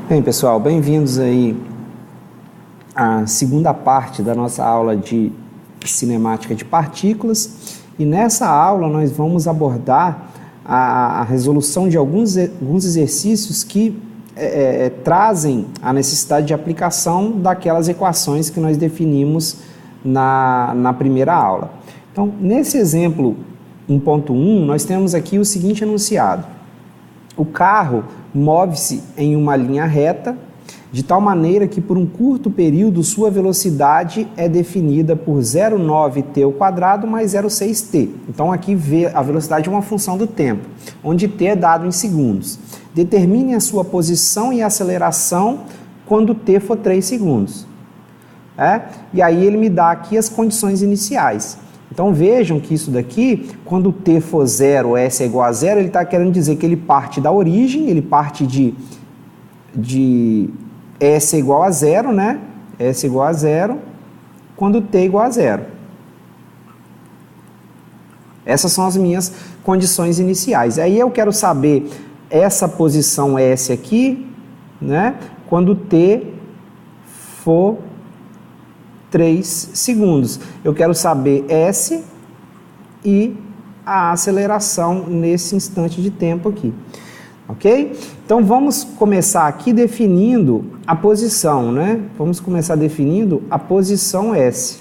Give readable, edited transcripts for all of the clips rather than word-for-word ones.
Bem, pessoal, bem-vindos aí à segunda parte da nossa aula de cinemática de partículas. E nessa aula nós vamos abordar a resolução de alguns exercícios que trazem a necessidade de aplicação daquelas equações que nós definimos na primeira aula. Então, nesse exemplo 1.1, nós temos aqui o seguinte enunciado. O carro move-se em uma linha reta, de tal maneira que por um curto período sua velocidade é definida por 0,9t² mais 0,6t. Então aqui a velocidade é uma função do tempo, onde t é dado em segundos. Determine a sua posição e aceleração quando t for 3 segundos. E aí ele me dá aqui as condições iniciais. Então vejam que isso daqui, quando t for 0, s é igual a 0, ele está querendo dizer que ele parte da origem, ele parte de s é igual a 0, né? S é igual a 0, quando t é igual a 0. Essas são as minhas condições iniciais. Aí eu quero saber essa posição s aqui, né? Quando t for 3 segundos. Eu quero saber S e a aceleração nesse instante de tempo aqui. Ok? Então vamos começar aqui definindo a posição, né? Vamos começar definindo a posição S,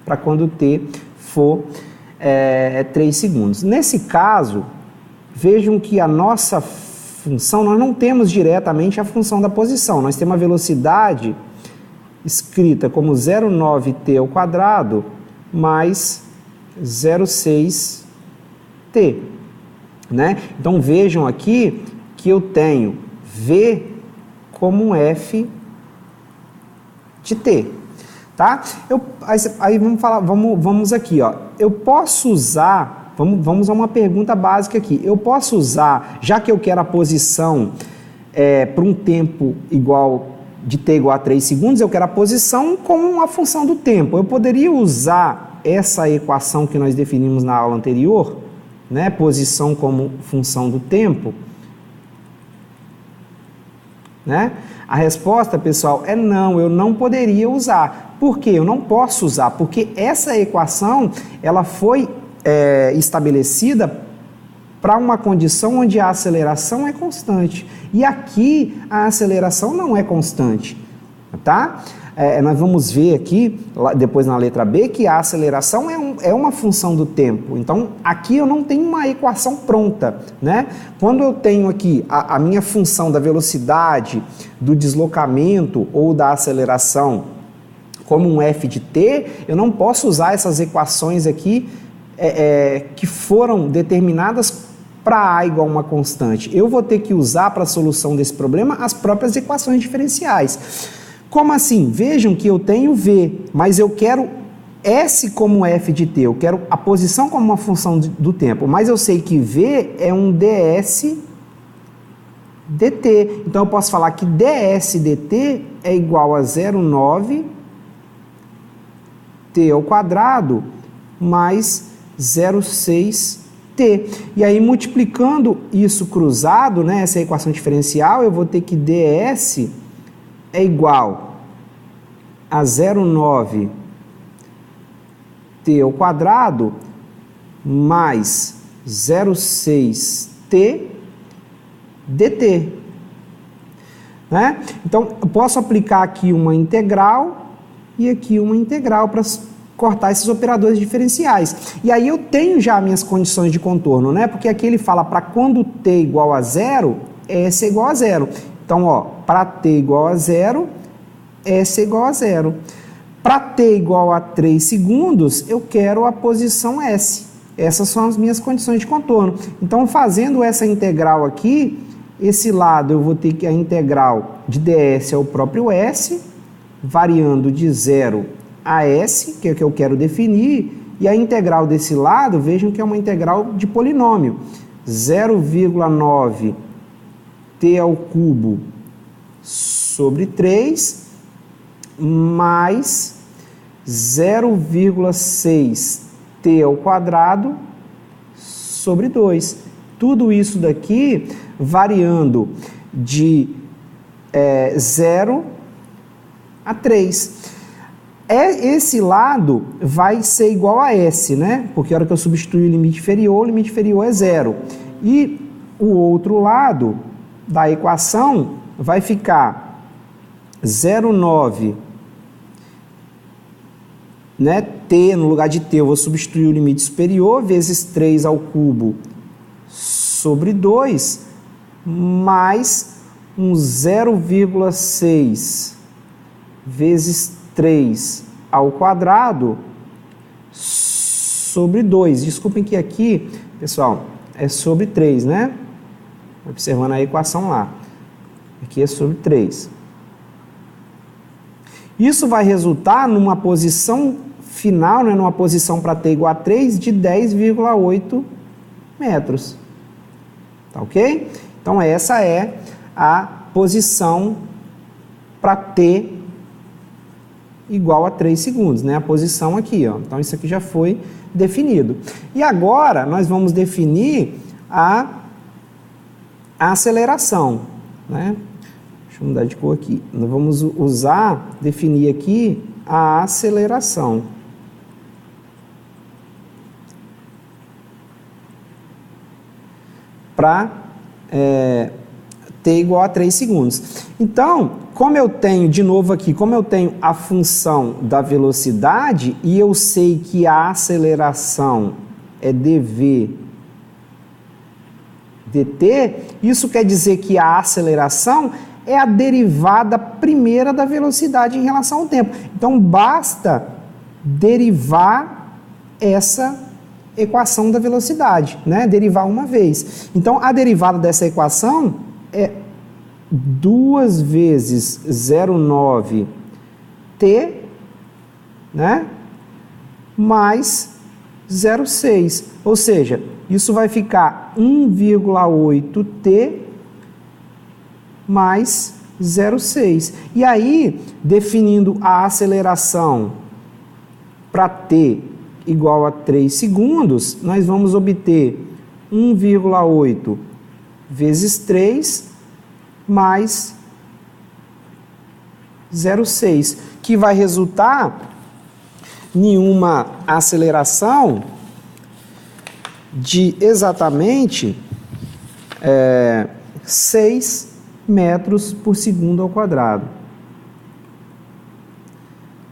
para quando t for 3 segundos. Nesse caso, vejam que a nossa função, nós não temos diretamente a função da posição, nós temos a velocidade escrita como 0,9t² mais 0,6t, né? Então vejam aqui que eu tenho V como f de t, tá? Aí vamos aqui, ó. Eu posso usar, vamos a uma pergunta básica aqui. Eu posso usar, já que eu quero a posição para um tempo de t igual a 3 segundos, eu quero a posição como uma função do tempo. Eu poderia usar essa equação que nós definimos na aula anterior, né? Posição como função do tempo, né? A resposta, pessoal, é não, eu não poderia usar. Por quê? Eu não posso usar, porque essa equação ela foi estabelecida para uma condição onde a aceleração é constante. E aqui a aceleração não é constante, tá? Nós vamos ver aqui, depois na letra B, que a aceleração é uma função do tempo. Então, aqui eu não tenho uma equação pronta, né? Quando eu tenho aqui a minha função da velocidade, do deslocamento ou da aceleração como um f de t, eu não posso usar essas equações aqui que foram determinadas para A igual a uma constante. Eu vou ter que usar para a solução desse problema as próprias equações diferenciais. Como assim? Vejam que eu tenho V, mas eu quero S como f de t, eu quero a posição como uma função do tempo, mas eu sei que V é um ds dt. Então eu posso falar que ds dt é igual a 0,9t² mais 0,6t. E aí, multiplicando isso cruzado, né, essa equação diferencial, eu vou ter que ds é igual a 0,9t² mais 0,6t dt. Né? Então, eu posso aplicar aqui uma integral e aqui uma integral para cortar esses operadores diferenciais. E aí eu tenho já minhas condições de contorno, né? Porque aqui ele fala para quando t igual a 0, S é igual a 0. Então, ó, para t igual a 0, S é igual a 0. Para t igual a 3 segundos, eu quero a posição S. Essas são as minhas condições de contorno. Então, fazendo essa integral aqui, esse lado eu vou ter que a integral de ds é o próprio S, variando de 0 a S, que é o que eu quero definir, e a integral desse lado, vejam que é uma integral de polinômio. 0,9t² sobre 3 mais 0,6t² sobre 2. Tudo isso daqui variando de 0 a 3. Esse lado vai ser igual a S, né? Porque a hora que eu substituir o limite inferior é 0. E o outro lado da equação vai ficar 0,9, né? T, no lugar de T, eu vou substituir o limite superior, vezes 3 ao cubo sobre 2, mais um 0,6 vezes 3 ao quadrado sobre 2. Desculpem que aqui, pessoal, é sobre 3, né? Observando a equação lá. Aqui é sobre 3. Isso vai resultar numa posição final, né, numa posição para t igual a 3 de 10,8 metros. Tá ok? Então, essa é a posição para t igual a 3 segundos, né? A posição aqui, ó. Então, isso aqui já foi definido. E agora, nós vamos definir a aceleração, né? Deixa eu mudar de cor aqui. Nós vamos definir aqui a aceleração. Para t igual a 3 segundos. Então, como eu tenho, de novo aqui, como eu tenho a função da velocidade e eu sei que a aceleração é dv dt, isso quer dizer que a aceleração é a derivada primeira da velocidade em relação ao tempo. Então, basta derivar essa equação da velocidade, né? Derivar uma vez. Então, a derivada dessa equação é 2 vezes 0,9 t, né? Mais 0,6. Ou seja, isso vai ficar 1,8 t mais 0,6. E aí, definindo a aceleração para t igual a 3 segundos, nós vamos obter 1,8 vezes 3 mais 0,6, que vai resultar em uma aceleração de exatamente 6 metros por segundo ao quadrado.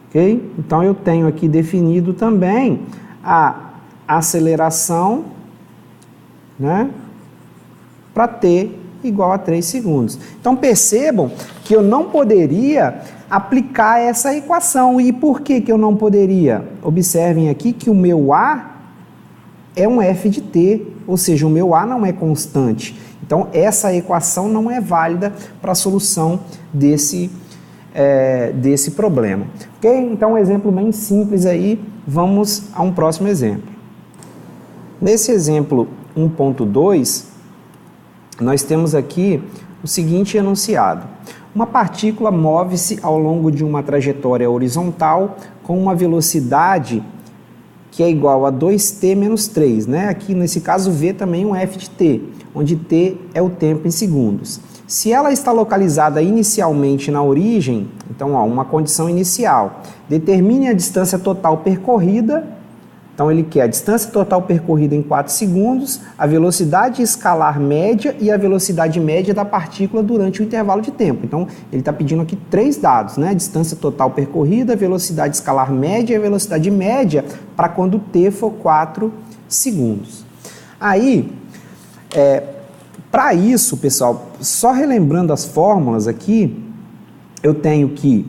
Ok? Então, eu tenho aqui definido também a aceleração, né, para t igual a 3 segundos. Então, percebam que eu não poderia aplicar essa equação. E por que que eu não poderia? Observem aqui que o meu A é um f de t, ou seja, o meu A não é constante. Então, essa equação não é válida para a solução desse problema. Ok? Então, um exemplo bem simples aí, vamos a um próximo exemplo. Nesse exemplo 1.2, nós temos aqui o seguinte enunciado. Uma partícula move-se ao longo de uma trajetória horizontal com uma velocidade que é igual a 2t menos 3, né? Aqui, nesse caso, v também um f de t, onde t é o tempo em segundos. Se ela está localizada inicialmente na origem, então, ó, uma condição inicial, determine a distância total percorrida. Então, ele quer a distância total percorrida em 4 segundos, a velocidade escalar média e a velocidade média da partícula durante o intervalo de tempo. Então, ele está pedindo aqui 3 dados, né? Distância total percorrida, velocidade escalar média e a velocidade média para quando t for 4 segundos. Aí, para isso, pessoal, só relembrando as fórmulas aqui, eu tenho que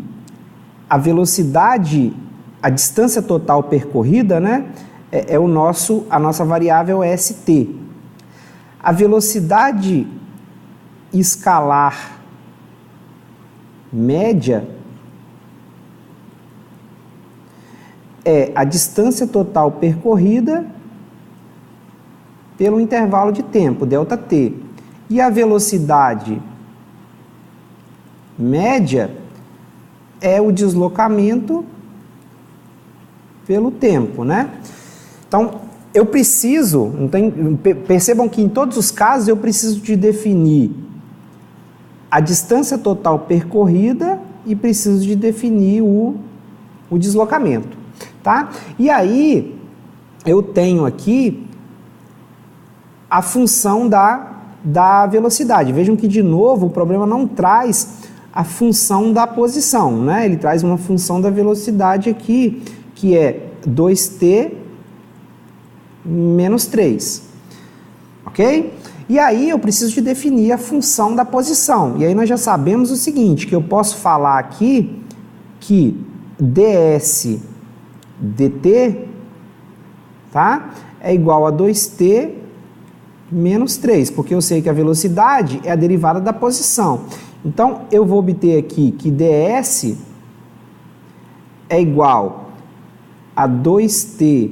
a velocidade, a distância total percorrida, né, a nossa variável st. A velocidade escalar média é a distância total percorrida pelo intervalo de tempo, ΔT. E a velocidade média é o deslocamento pelo tempo, né? Então, eu preciso, percebam que em todos os casos eu preciso de definir a distância total percorrida e preciso de definir o deslocamento, tá? E aí, eu tenho aqui a função da velocidade. Vejam que, de novo, o problema não traz a função da posição, né? Ele traz uma função da velocidade aqui, que é 2t menos 3, ok? E aí eu preciso de definir a função da posição. E aí nós já sabemos o seguinte, que eu posso falar aqui que ds dt, tá? É igual a 2t menos 3, porque eu sei que a velocidade é a derivada da posição. Então, eu vou obter aqui que ds é igual a 2t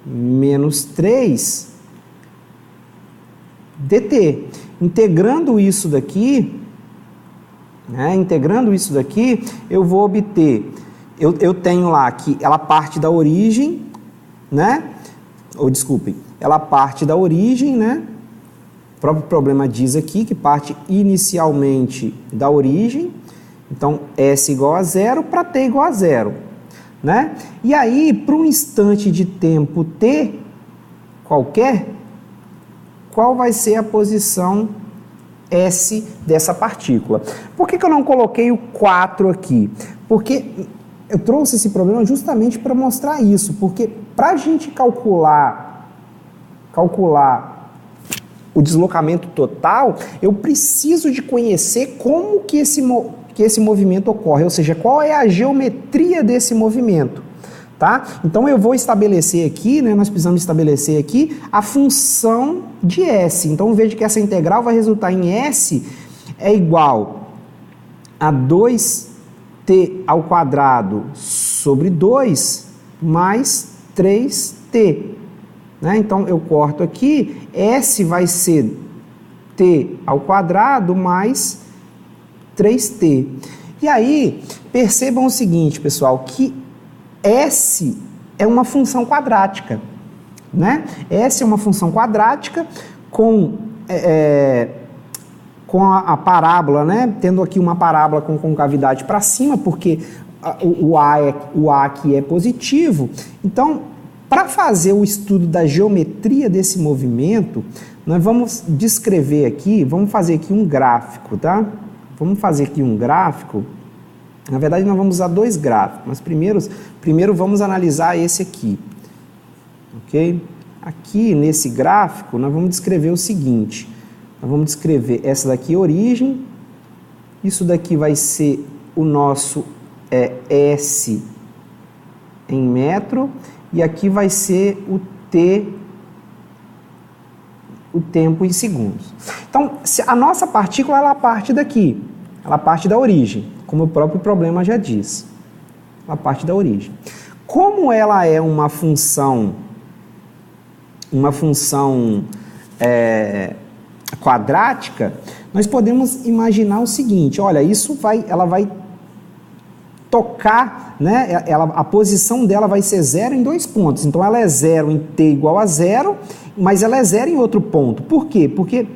menos 3 dt. Integrando isso daqui, eu vou obter, eu tenho lá que ela parte da origem, né? Ou desculpem, ela parte da origem, né? O próprio problema diz aqui que parte inicialmente da origem, então S igual a 0 para T igual a 0, né? E aí, para um instante de tempo T qualquer, qual vai ser a posição S dessa partícula? Por que eu não coloquei o 4 aqui? Porque eu trouxe esse problema justamente para mostrar isso, porque para a gente calcular o deslocamento total, eu preciso de conhecer como que esse movimento ocorre, ou seja, qual é a geometria desse movimento, tá? Então eu vou estabelecer aqui, né, nós precisamos estabelecer aqui a função de S. Então veja que essa integral vai resultar em S é igual a 2t ao quadrado sobre 2 mais 3t. Né? Então, eu corto aqui, S vai ser t ao quadrado mais 3t. E aí, percebam o seguinte, pessoal, que S é uma função quadrática. Né? S é uma função quadrática com a parábola, né? Tendo aqui uma parábola com concavidade para cima, porque o A aqui é positivo. Então, para fazer o estudo da geometria desse movimento, nós vamos descrever aqui, vamos fazer aqui um gráfico, tá? Vamos fazer aqui um gráfico. Na verdade, nós vamos usar dois gráficos, mas primeiro vamos analisar esse aqui, ok? Aqui, nesse gráfico, nós vamos descrever o seguinte. Nós vamos descrever essa daqui, origem. Isso daqui vai ser o nosso S em metro. E aqui vai ser o T, o tempo em segundos. Então, a nossa partícula, ela parte daqui. Ela parte da origem, como o próprio problema já diz. Ela parte da origem. Como ela é uma função quadrática, nós podemos imaginar o seguinte, olha, ela vai tocar, né? A posição dela vai ser 0 em 2 pontos. Então, ela é 0 em t igual a 0, mas ela é 0 em outro ponto. Por quê? Porque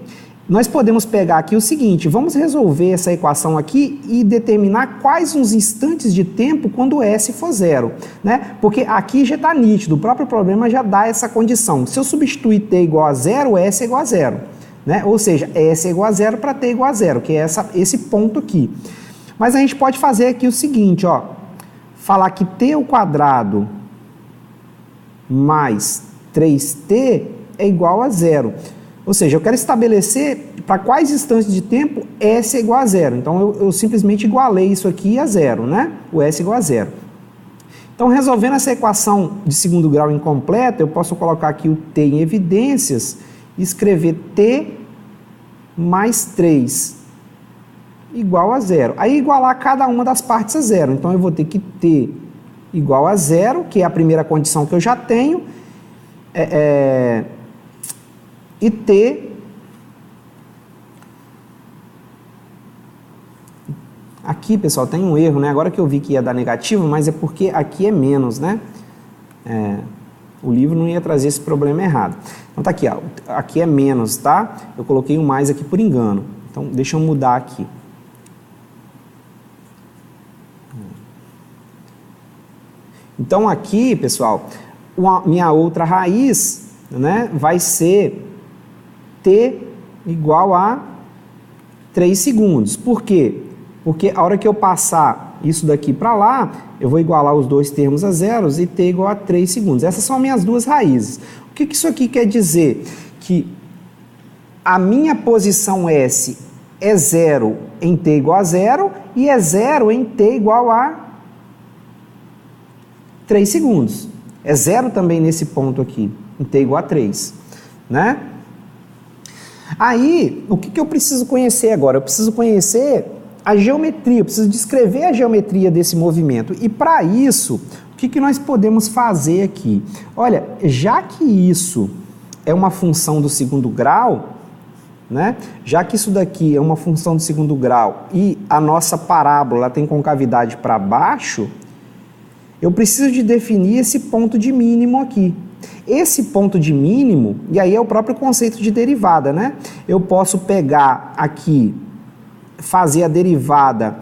nós podemos pegar aqui o seguinte, vamos resolver essa equação aqui e determinar quais os instantes de tempo quando S for 0. Né? Porque aqui já está nítido, o próprio problema já dá essa condição. Se eu substituir t igual a 0, S é igual a 0. Né? Ou seja, S é igual a 0 para t igual a 0, que é esse ponto aqui. Mas a gente pode fazer aqui o seguinte, ó, falar que t ao quadrado mais 3t é igual a 0. Ou seja, eu quero estabelecer para quais instantes de tempo S é igual a 0. Então, eu simplesmente igualei isso aqui a 0, né? O S é igual a 0. Então, resolvendo essa equação de segundo grau incompleta, eu posso colocar aqui o t em evidências e escrever t mais 3 igual a 0. Aí, igualar cada uma das partes a 0. Então, eu vou ter que t igual a 0, que é a primeira condição que eu já tenho, e t aqui, pessoal, tem um erro, né? Agora que eu vi que ia dar negativo, mas é porque aqui é menos, né? O livro não ia trazer esse problema errado. Então tá aqui, ó, aqui é menos, tá? Eu coloquei um mais aqui por engano. Então deixa eu mudar aqui. Então aqui, pessoal, minha outra raiz, né, vai ser t igual a 3 segundos. Por quê? Porque a hora que eu passar isso daqui para lá, eu vou igualar os dois termos a zeros e t igual a 3 segundos. Essas são minhas duas raízes. O que isso aqui quer dizer? Que a minha posição S é 0 em t igual a 0 e é 0 em t igual a 3 segundos. É 0 também nesse ponto aqui, em t igual a 3, né? Aí, o que eu preciso conhecer agora? Eu preciso conhecer a geometria, eu preciso descrever a geometria desse movimento. E para isso, o que nós podemos fazer aqui? Olha, já que isso é uma função do segundo grau, né? Já que isso daqui é uma função do segundo grau e a nossa parábola tem concavidade para baixo, eu preciso de definir esse ponto de mínimo aqui. Esse ponto de mínimo, e aí é o próprio conceito de derivada, né? Eu posso pegar aqui, fazer a derivada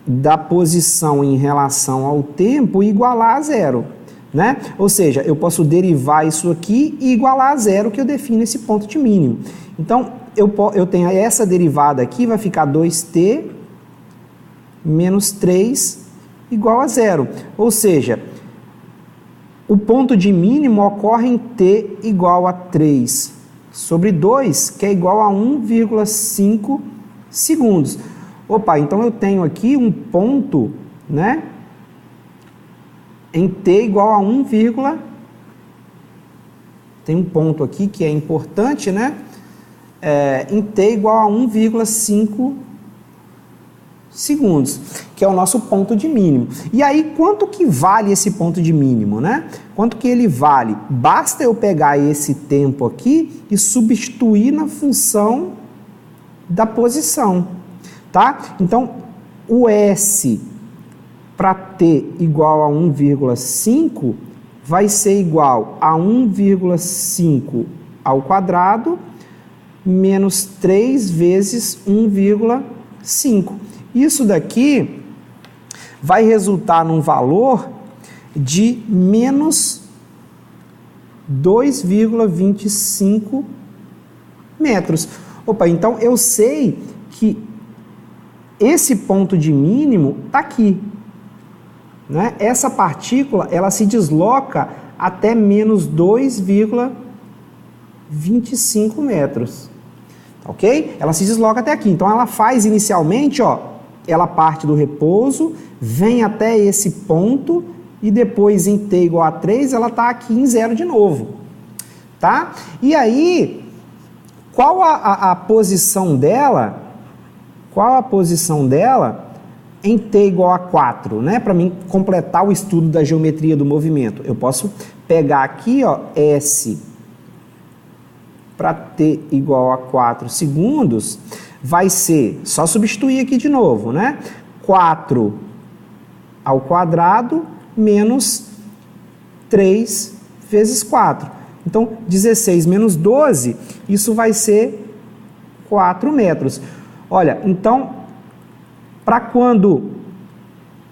da posição em relação ao tempo e igualar a zero, né? Ou seja, eu posso derivar isso aqui e igualar a zero, que eu defino esse ponto de mínimo. Então, eu tenho essa derivada aqui, vai ficar 2t menos 3 igual a zero. Ou seja, o ponto de mínimo ocorre em t igual a 3 sobre 2, que é igual a 1,5 segundos. Opa, então eu tenho aqui um ponto, né, em t igual a 1, tem um ponto aqui que é importante, né, em t igual a 1,5 segundos, que é o nosso ponto de mínimo. E aí, quanto que vale esse ponto de mínimo, né? Quanto que ele vale? Basta eu pegar esse tempo aqui e substituir na função da posição, tá? Então, o S para t igual a 1,5 vai ser igual a 1,5 ao quadrado menos 3 vezes 1,5. Isso daqui vai resultar num valor de menos 2,25 metros. Opa, então eu sei que esse ponto de mínimo está aqui, né? Essa partícula, ela se desloca até menos 2,25 metros, ok? Ela se desloca até aqui. Então, ela faz inicialmente, ó, ela parte do repouso, vem até esse ponto e depois em t igual a 3, ela está aqui em zero de novo, tá? E aí, qual a posição dela? Qual a posição dela em t igual a 4, né? Para mim completar o estudo da geometria do movimento. Eu posso pegar aqui, ó, S para t igual a 4 segundos, vai ser, só substituir aqui de novo, né? 4 ao quadrado menos 3 vezes 4. Então, 16 menos 12, isso vai ser 4 metros. Olha, então, para quando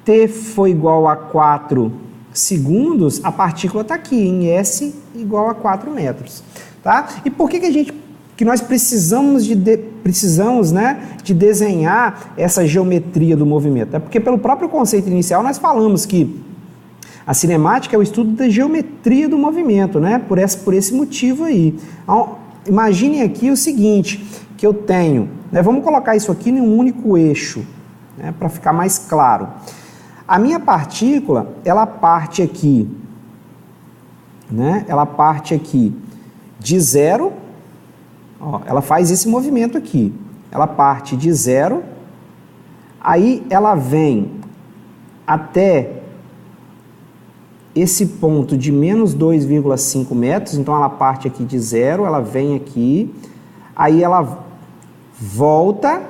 t for igual a 4 segundos, a partícula está aqui, em S igual a 4 metros. Tá? E por que nós precisamos né, de desenhar essa geometria do movimento? É porque pelo próprio conceito inicial nós falamos que a cinemática é o estudo da geometria do movimento, né? Por esse motivo aí. Então, imaginem aqui o seguinte, que eu tenho, né, vamos colocar isso aqui em um único eixo, né, para ficar mais claro. A minha partícula, ela parte aqui, né? Ela parte aqui de zero, ó, ela faz esse movimento aqui, ela parte de zero, aí ela vem até esse ponto de menos 2,5 metros, então ela parte aqui de zero, ela vem aqui, aí ela volta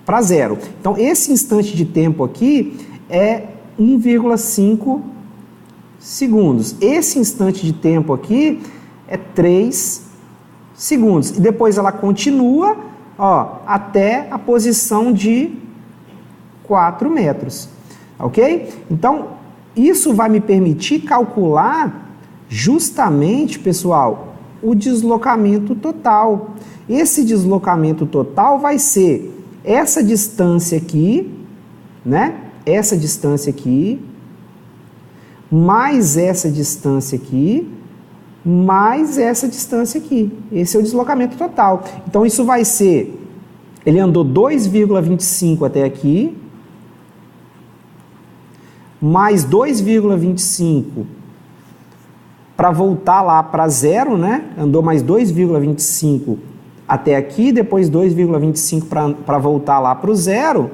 para zero. Então esse instante de tempo aqui é 1,5 segundos. Esse instante de tempo aqui é 3 segundos. E depois ela continua, ó, até a posição de 4 metros. Ok? Então, isso vai me permitir calcular justamente, pessoal, o deslocamento total. Esse deslocamento total vai ser essa distância aqui, né? Essa distância aqui, mais essa distância aqui, mais essa distância aqui. Esse é o deslocamento total. Então, isso vai ser, ele andou 2,25 até aqui, mais 2,25 para voltar lá para zero, né? Andou mais 2,25 até aqui, depois 2,25 para voltar lá para o zero,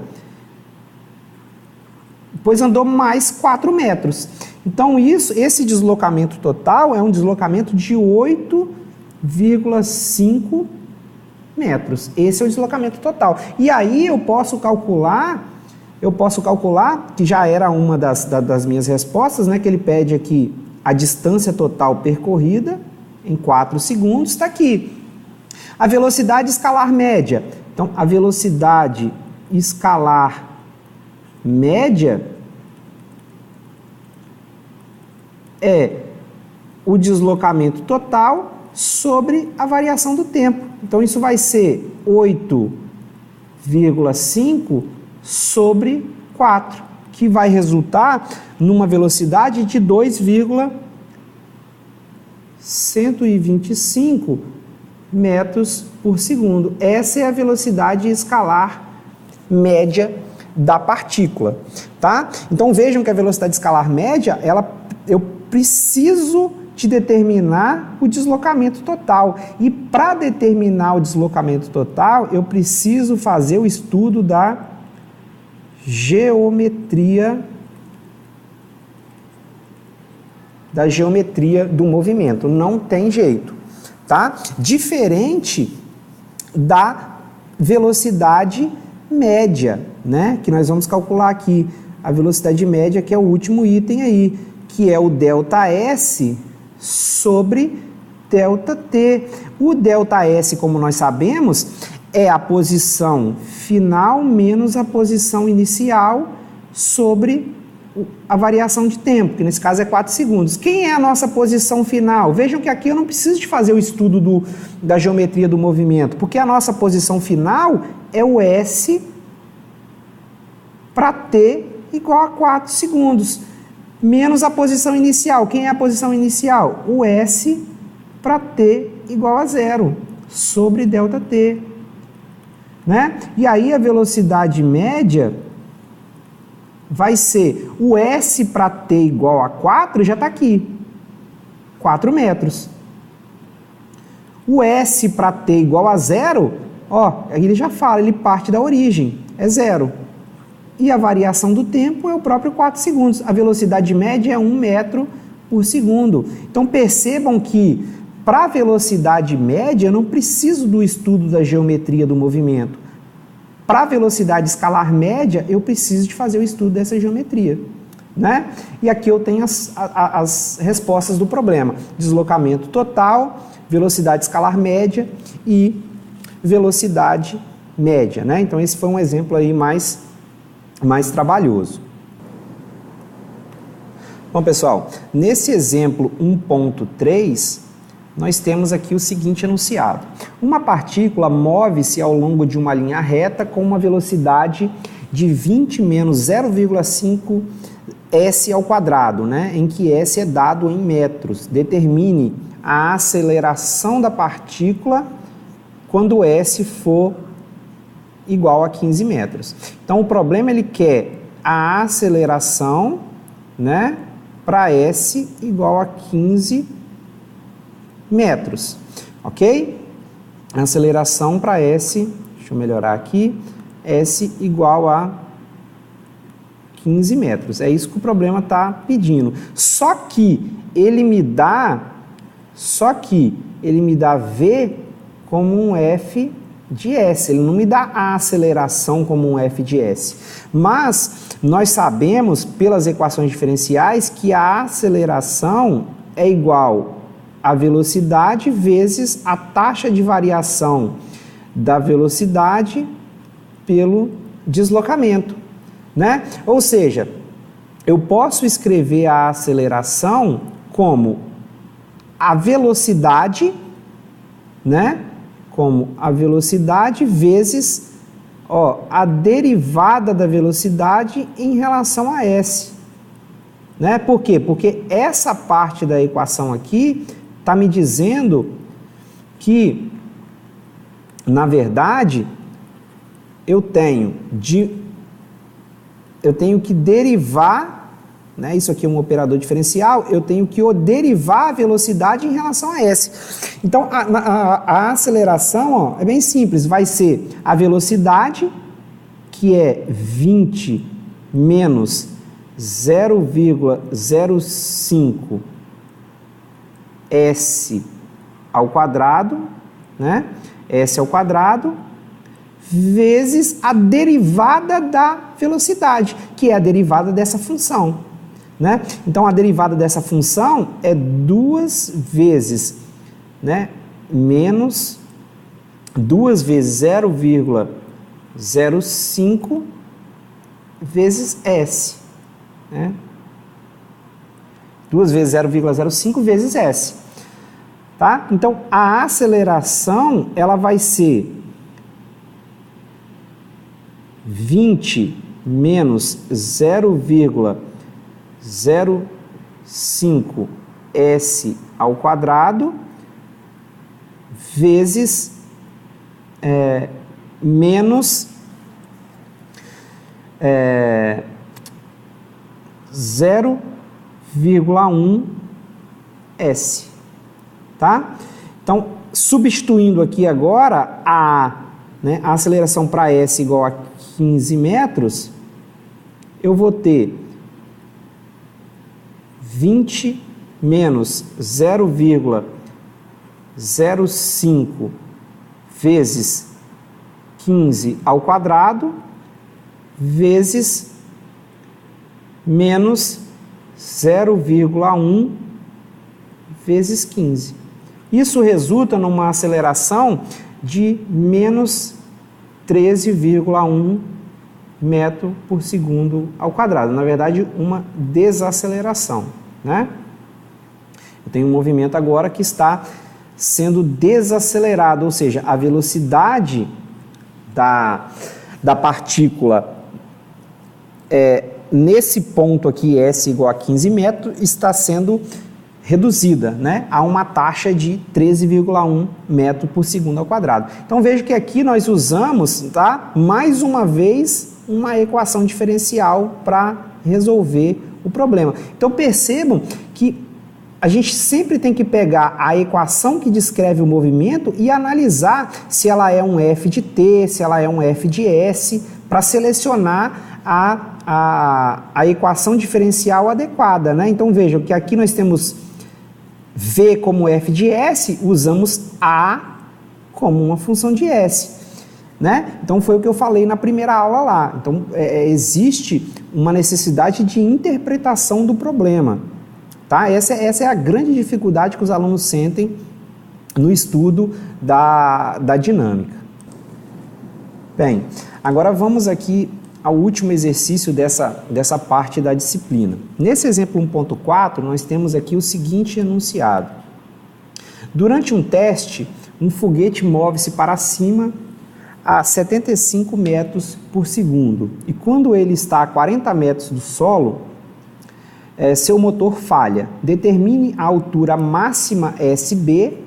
depois andou mais 4 metros. Então, esse deslocamento total é um deslocamento de 8,5 metros. Esse é o deslocamento total. E aí eu posso calcular, que já era uma das minhas respostas, né? Que ele pede aqui a distância total percorrida em 4 segundos, está aqui. A velocidade escalar média. Então, a velocidade escalar média é o deslocamento total sobre a variação do tempo. Então, isso vai ser 8,5 sobre 4, que vai resultar numa velocidade de 2,125 metros por segundo. Essa é a velocidade escalar média da partícula, tá? Então, vejam que a velocidade escalar média, eu preciso de determinar o deslocamento total. E para determinar o deslocamento total, eu preciso fazer o estudo da geometria do movimento. Não tem jeito, tá? Diferente da velocidade média, né? Que nós vamos calcular aqui. A velocidade média, que é o último item aí, que é o ΔS sobre ΔT. O ΔS, como nós sabemos, é a posição final menos a posição inicial sobre a variação de tempo, que nesse caso é 4 segundos. Quem é a nossa posição final? Vejam que aqui eu não preciso de fazer o estudo da geometria do movimento, porque a nossa posição final é o S para T igual a 4 segundos, menos a posição inicial. Quem é a posição inicial? O S para T igual a 0, sobre ΔT. Né? E aí a velocidade média vai ser o S para T igual a 4, já está aqui, 4 metros. O S para T igual a 0, ó, aí ele já fala, ele parte da origem, é 0. E a variação do tempo é o próprio 4 segundos. A velocidade média é 1 metro por segundo. Então percebam que para a velocidade média eu não preciso do estudo da geometria do movimento. Para a velocidade escalar média, eu preciso de fazer o estudo dessa geometria, né? E aqui eu tenho as respostas do problema. Deslocamento total, velocidade escalar média e velocidade média, né? Então esse foi um exemplo aí mais trabalhoso. Bom, pessoal, nesse exemplo 1.3, nós temos aqui o seguinte enunciado. Uma partícula move-se ao longo de uma linha reta com uma velocidade de 20 menos 0,5 s ao quadrado, né? Em que s é dado em metros. Determine a aceleração da partícula quando s for igual a 15 metros. Então, o problema, ele quer a aceleração, né, para s igual a 15 metros, ok? A aceleração para s, deixa eu melhorar aqui, s igual a 15 metros. É isso que o problema está pedindo. Só que ele me dá v como um f de s, ele não me dá a aceleração como um f de s. Mas nós sabemos, pelas equações diferenciais, que a aceleração é igual a velocidade vezes a taxa de variação da velocidade pelo deslocamento, né? Ou seja, eu posso escrever a aceleração como a velocidade, né? Como a velocidade vezes a derivada da velocidade em relação a s. Né? Por quê? Porque essa parte da equação aqui está me dizendo que, na verdade, eu tenho que derivar, né? Isso aqui é um operador diferencial, eu tenho que derivar a velocidade em relação a s. Então, a aceleração é bem simples, vai ser a velocidade, que é 20 menos 0,05 s ao quadrado, né? S ao quadrado, vezes a derivada da velocidade, que é a derivada dessa função, né? Então, a derivada dessa função é 2 vezes, né? Menos 2 vezes 0,05 vezes s, né? 2 vezes 0,05 vezes s, tá? Então, a aceleração, ela vai ser 20 menos 0,05 s ao quadrado vezes menos 0,1 s, tá? Então, substituindo aqui agora a aceleração para s igual a 15 metros, eu vou ter 20 menos 0,05 vezes 15 ao quadrado vezes menos 0,1 vezes 15. Isso resulta numa aceleração de menos 13,1 metro por segundo ao quadrado. Na verdade, uma desaceleração, né? Eu tenho um movimento agora que está sendo desacelerado, ou seja, a velocidade da partícula nesse ponto aqui, S igual a 15 metros, está sendo reduzida, né, a uma taxa de 13,1 metro por segundo ao quadrado. Então, veja que aqui nós usamos, tá, mais uma vez, uma equação diferencial para resolver o problema. Então, percebam que a gente sempre tem que pegar a equação que descreve o movimento e analisar se ela é um f de t, se ela é um f de s, para selecionar a equação diferencial adequada, né? Então, vejam que aqui nós temos v como f de s, usamos a como uma função de s, né? Então, foi o que eu falei na primeira aula lá. Então, existe uma necessidade de interpretação do problema, tá? Essa é a grande dificuldade que os alunos sentem no estudo da dinâmica. Bem, agora vamos aqui ao último exercício dessa parte da disciplina. Nesse exemplo 1.4, nós temos aqui o seguinte enunciado. Durante um teste, um foguete move-se para cima a 75 metros por segundo. E quando ele está a 40 metros do solo, seu motor falha. Determine a altura máxima SB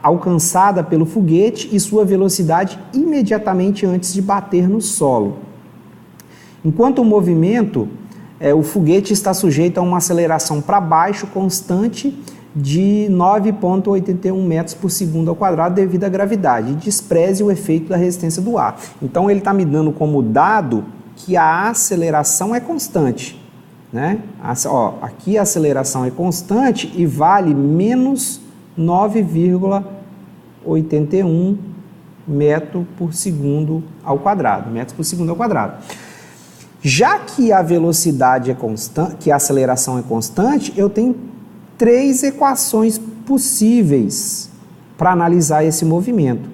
alcançada pelo foguete e sua velocidade imediatamente antes de bater no solo. Enquanto o movimento, o foguete está sujeito a uma aceleração para baixo constante de 9,81 metros por segundo ao quadrado devido à gravidade. E despreze o efeito da resistência do ar. Então, ele está me dando como dado que a aceleração é constante, né? Aqui a aceleração é constante e vale menos 9,81 metros por segundo ao quadrado. Já que a velocidade é constante, que a aceleração é constante, eu tenho 3 equações possíveis para analisar esse movimento,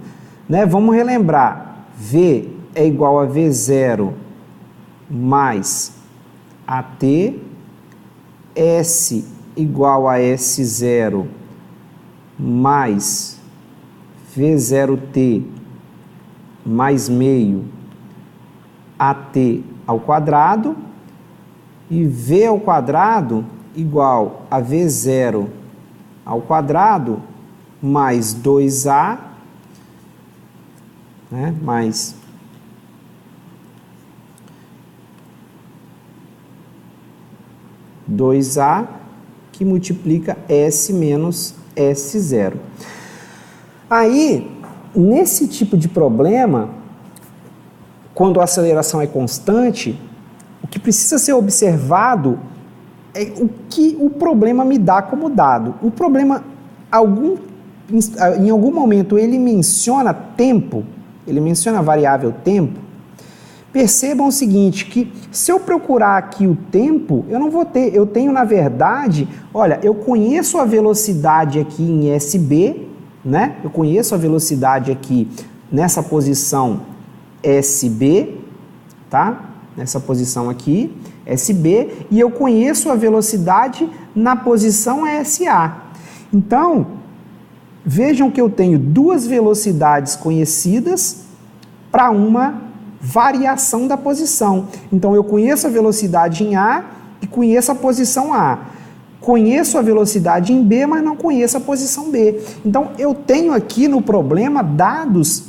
né? Vamos relembrar, V é igual a V0 mais AT, S igual a S0 mais V0T mais meio AT ao quadrado, e V ao quadrado igual a V0 ao quadrado mais 2A, né, mais a que multiplica S menos S0. Aí, nesse tipo de problema, quando a aceleração é constante, o que precisa ser observado é o que o problema me dá como dado. O problema, em algum momento, ele menciona tempo, ele menciona a variável tempo. Percebam o seguinte, que se eu procurar aqui o tempo, eu não vou ter, eu tenho na verdade, olha, eu conheço a velocidade aqui em SB, né? Eu conheço a velocidade aqui nessa posição SB, tá? Nessa posição aqui, SB, e eu conheço a velocidade na posição SA. Então, vejam que eu tenho duas velocidades conhecidas para uma variação da posição. Então, eu conheço a velocidade em A e conheço a posição A. Conheço a velocidade em B, mas não conheço a posição B. Então, eu tenho aqui no problema dados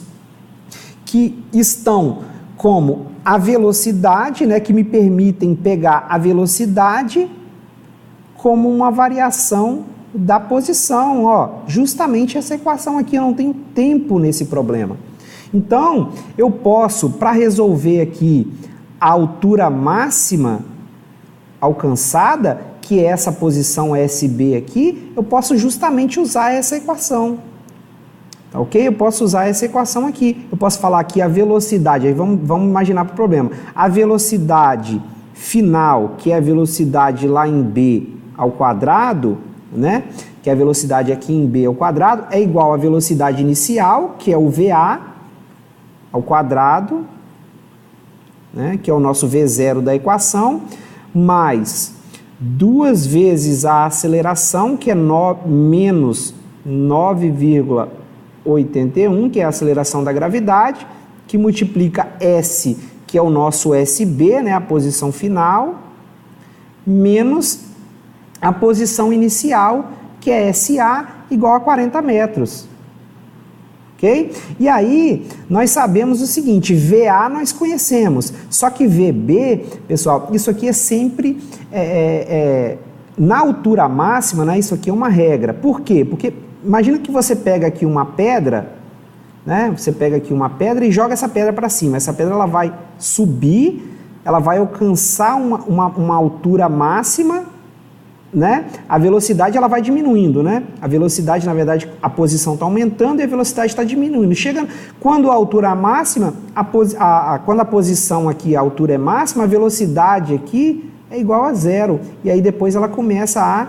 que estão como a velocidade, né, que me permitem pegar a velocidade como uma variação da posição. Ó, justamente essa equação aqui, eu não tenho tempo nesse problema. Então, eu posso, para resolver aqui a altura máxima alcançada, que é essa posição SB aqui, eu posso justamente usar essa equação. Tá ok? Eu posso usar essa equação aqui. Eu posso falar aqui a velocidade, aí vamos imaginar para o problema. A velocidade final, que é a velocidade lá em B ao quadrado, né? Que é a velocidade aqui em B ao quadrado, é igual à velocidade inicial, que é o VA, ao quadrado, né, que é o nosso V0 da equação, mais 2 vezes a aceleração, que é menos 9,81, que é a aceleração da gravidade, que multiplica S, que é o nosso SB, né, a posição final, menos a posição inicial, que é SA, igual a 40 metros. Okay? E aí, nós sabemos o seguinte, VA nós conhecemos, só que VB, pessoal, isso aqui é sempre, na altura máxima, né, isso aqui é uma regra. Por quê? Porque imagina que você pega aqui uma pedra, né, você pega aqui uma pedra e joga essa pedra para cima. Essa pedra ela vai subir, ela vai alcançar uma altura máxima, né? A velocidade ela vai diminuindo, né? A velocidade, na verdade, a posição está aumentando e a velocidade está diminuindo. Chega quando a altura máxima, quando a posição aqui, a altura é máxima, a velocidade aqui é igual a zero. E aí depois ela começa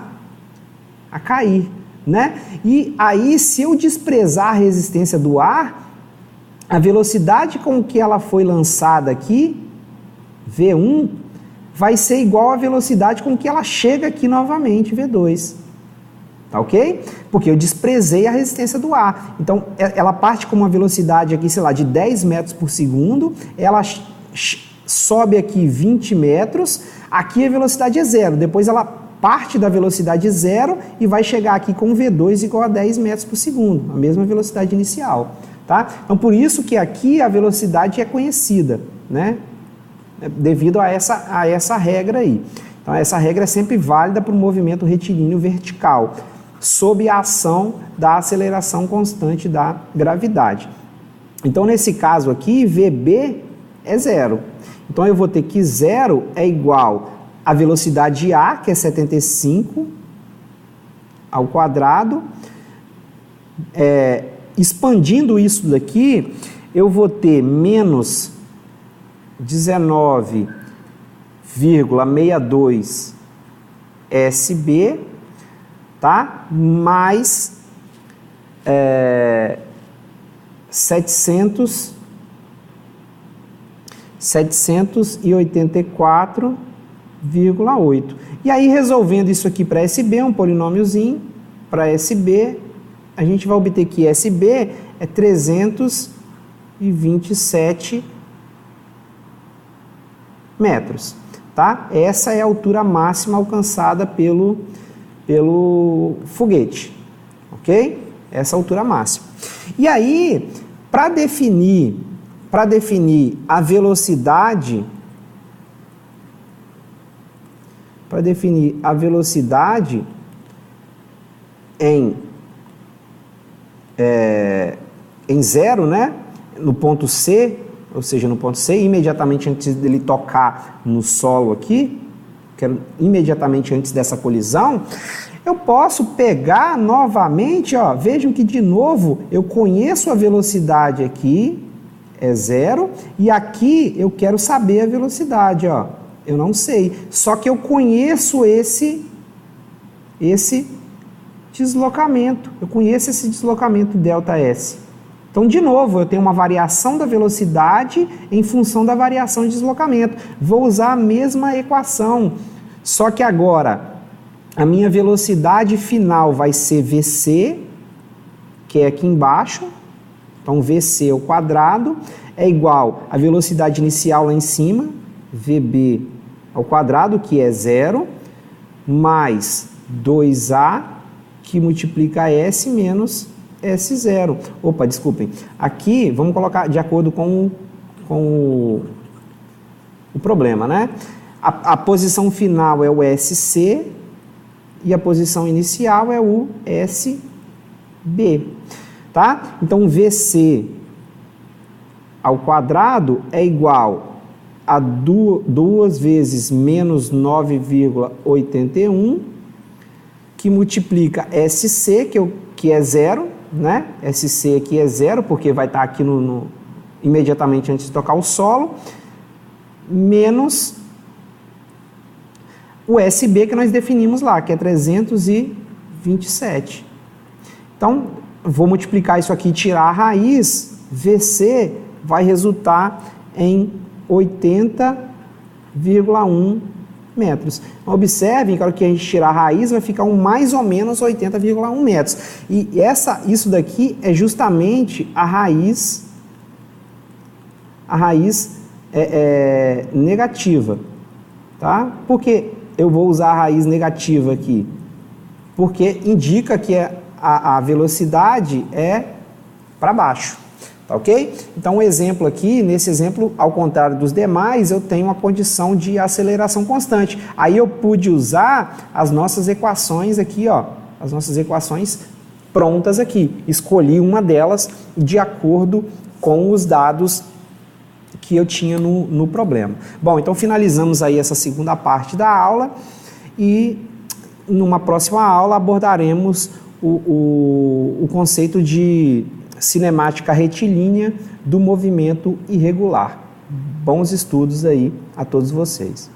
a cair, né? E aí, se eu desprezar a resistência do ar, a velocidade com que ela foi lançada aqui, V1, vai ser igual à velocidade com que ela chega aqui novamente, V2. Tá ok? Porque eu desprezei a resistência do ar. Então, ela parte com uma velocidade aqui, sei lá, de 10 metros por segundo, ela sobe aqui 20 metros, aqui a velocidade é zero. Depois ela parte da velocidade zero e vai chegar aqui com V2 igual a 10 metros por segundo, a mesma velocidade inicial. Tá? Então, por isso que aqui a velocidade é conhecida, né? Devido a essa regra aí. Então, essa regra é sempre válida para o movimento retilíneo vertical, sob a ação da aceleração constante da gravidade. Então, nesse caso aqui, VB é zero. Então, eu vou ter que zero é igual a velocidade A, que é 75 ao quadrado. Expandindo isso daqui, eu vou ter menos 19,62 SB, tá? Mais 784,5 1,8. E aí, resolvendo isso aqui para SB, um polinômiozinho, para SB, a gente vai obter que SB é 327 metros, tá? Essa é a altura máxima alcançada pelo foguete, ok? Essa é a altura máxima. E aí, para definir a velocidade, em zero, né? No ponto C, ou seja, no ponto C, imediatamente antes dele tocar no solo aqui, imediatamente antes dessa colisão, eu posso pegar novamente, ó, vejam que de novo eu conheço a velocidade aqui, é zero, e aqui eu quero saber a velocidade, ó, eu não sei, só que eu conheço esse deslocamento, eu conheço esse deslocamento ΔS. Então, de novo, eu tenho uma variação da velocidade em função da variação de deslocamento. Vou usar a mesma equação, só que agora a minha velocidade final vai ser VC, que é aqui embaixo. Então, VC ao quadrado é igual à velocidade inicial lá em cima, VB ao quadrado, que é zero, mais 2A, que multiplica S menos S0. Opa, desculpem. Aqui, vamos colocar de acordo com o problema, né? A posição final é o SC e a posição inicial é o SB, tá? Então, VC ao quadrado é igual a 2 vezes menos 9,81, que multiplica SC, que é zero, né? SC aqui é zero, porque vai estar aqui imediatamente antes de tocar o solo, menos o SB que nós definimos lá, que é 327. Então, vou multiplicar isso aqui e tirar a raiz, VC vai resultar em 80,1 metros. Observem que a hora que a gente tirar a raiz vai ficar mais ou menos 80,1 metros. E isso daqui é justamente a raiz negativa, tá? Por que eu vou usar a raiz negativa aqui? Porque indica que a velocidade é para baixo. Tá ok? Então, o exemplo aqui, nesse exemplo, ao contrário dos demais, eu tenho uma condição de aceleração constante. Aí eu pude usar as nossas equações aqui, ó, as nossas equações prontas aqui. Escolhi uma delas de acordo com os dados que eu tinha no problema. Bom, então finalizamos aí essa segunda parte da aula e numa próxima aula abordaremos o conceito de cinemática retilínea do movimento irregular. Bons estudos aí a todos vocês.